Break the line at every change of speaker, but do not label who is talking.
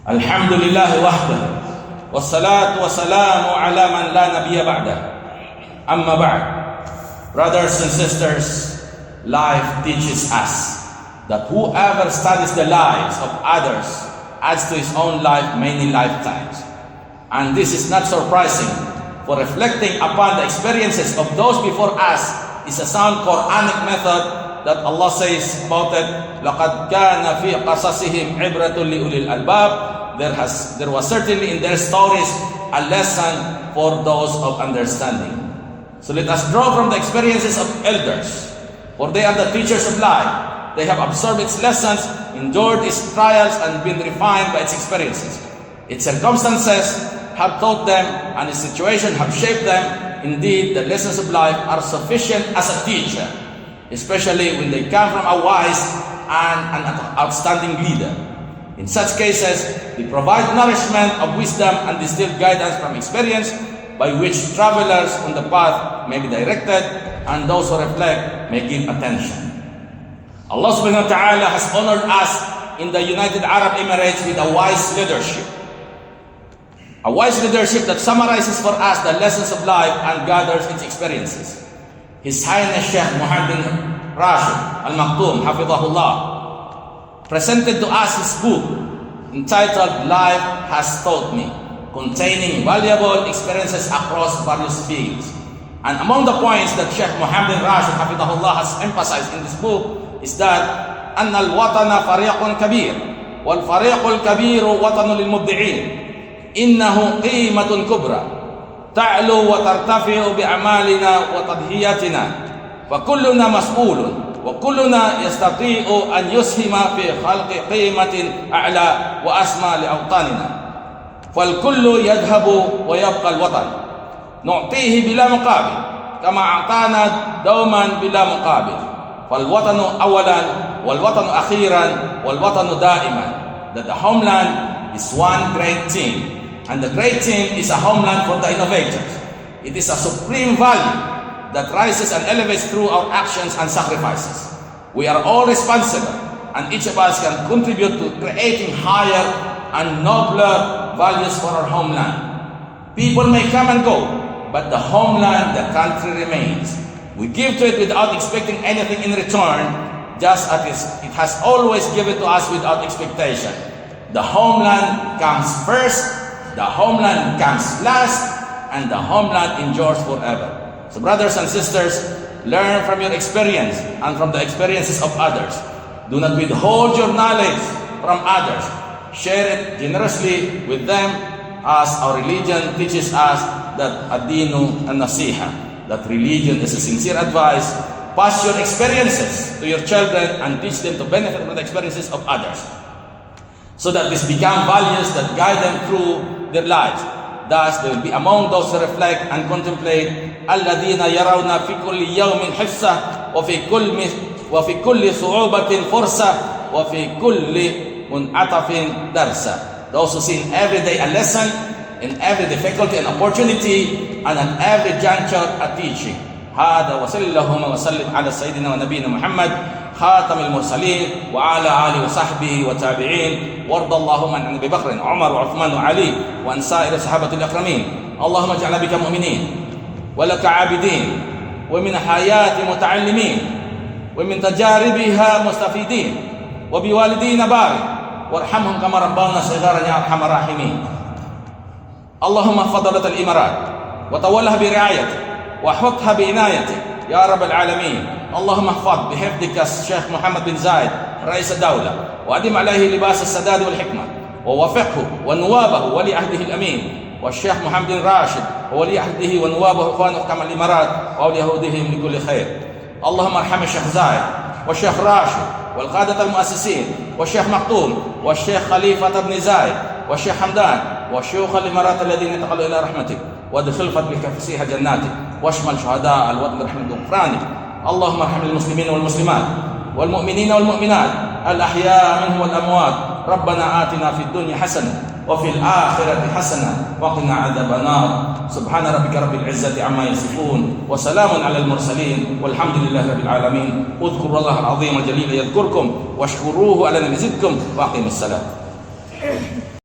Alhamdulillah wahdah, wassalatu wassalamu ala man la nabiyya ba'dah. Amma ba'd. Brothers and sisters, life teaches us that whoever studies the lives of others adds to his own life many lifetimes. And this is not surprising, for reflecting upon the experiences of those before us is a sound Quranic method that Allah says about it, لَقَدْ كَانَ فِي قَصَصِهِمْ عِبْرَةٌ لِأُولِي الْأَلْبَابِ. There was certainly in their stories a lesson for those of understanding. So let us draw from the experiences of elders, for they are the teachers of life. They have absorbed its lessons, endured its trials, and been refined by its experiences. Its circumstances have taught them, and its situation have shaped them. Indeed, the lessons of life are sufficient as a teacher, especially when they come from a wise and an outstanding leader. In such cases, they provide nourishment of wisdom and distill guidance from experience by which travelers on the path may be directed, and those who reflect may give attention. Allah subhanahu wa ta'ala has honored us in the United Arab Emirates with a wise leadership. A wise leadership that summarizes for us the lessons of life and gathers its experiences. His Highness Sheikh Muhammad bin Rashid Al Maktoum, Hafidhahullah, presented to us his book entitled Life Has Taught Me, containing valuable experiences across various fields. And among the points that Sheikh Muhammad bin Rashid Hafidhahullah has emphasized in this book is that أن الوطن فريق كبير والفريق الكبير وطن للمبدعين إنه قيمة كبرى تعلو وترتفع بأعمالنا وتضحياتنا فكلنا مسؤول وكلنا يستطيع أن يسهم في خلق قيمة أعلى وأسمى لأوطاننا فالكل يذهب ويبقى الوطن نعطيه بلا مقابل كما أعطانا دوما بلا مقابل فالوطن أولا والوطن أخيرا والوطن دائما. That the homeland is one great team, and the great team is a homeland for the innovators. It is a supreme value that rises and elevates through our actions and sacrifices. We are all responsible, and each of us can contribute to creating higher and nobler values for our homeland. People may come and go, but the homeland, the country, remains. We give to it without expecting anything in return, just as it has always given to us without expectation. The homeland comes first, the homeland comes last, and the homeland endures forever. So brothers and sisters, learn from your experience and from the experiences of others. Do not withhold your knowledge from others. Share it generously with them, as our religion teaches us that ad-dinu an-nasiha, that religion is a sincere advice. Pass your experiences to your children and teach them to benefit from the experiences of others, so that this become values that guide them through their lives. Thus, they will be among those who reflect and contemplate الَّذِينَ يَرَوْنَ فِي كُلِّ يَوْمٍ حِفْسَةٍ وَفِي كُلِّ صُعُوبَةٍ فُرْسَةٍ وَفِي كُلِّ مُنْعَطَفٍ دَرْسًا. Those who see in every day a lesson, in every difficulty an opportunity, and in every juncture a teaching. هذا وصلى اللهم وسلم على سيدنا ونبينا محمد خاتم المرسلين وعلى آله وصحبه وتابعين وارض اللهم عن أبي بكر عمر وعثمان وعلي وعن سائر الصحابة الأكرمين. اللهم اجعلنا بك مؤمنين ولك عابدين ومن حياة متعلمين ومن تجاربها مستفيدين وبوالدينا بارك وارحمهم كما ربونا صغارا يا أرحم الراحمين. اللهم احفظ دولة الإمارات وتولها برعايتك واحفظها بعنايتك يا رب العالمين. اللهم احفظ بحفظك الشيخ محمد بن زايد رئيس الدولة، وأدم عليه لباس السداد والحكمة، ووفقه ونوابه ولي عهده الأمين، والشيخ محمد بن راشد وولي عهده ونوابه إخوان حكام الإمارات وأولي عهدهم لكل خير. اللهم ارحم الشيخ زايد والشيخ راشد والقادة المؤسسين والشيخ مكتوم والشيخ خليفة بن زايد والشيخ حمدان وشيوخ الإمارات الذين انتقلوا إلى رحمتك، وادخل فضلك فسيح جناتك، واشمل شهداء الوطن برحمتك وغفرانك. اللهم ارحم المسلمين والمسلمات والمؤمنين والمؤمنات الأحياء منهم والأموات. ربنا آتنا في الدنيا حسنة وفي الآخرة حسنة وقنا عذاب النار. سبحان ربك رب العزة عما يصفون وسلام على المرسلين والحمد لله رب العالمين. اذكروا الله العظيم الجليل يذكركم واشكروه على ما يزدكم وأقيموا الصلاة.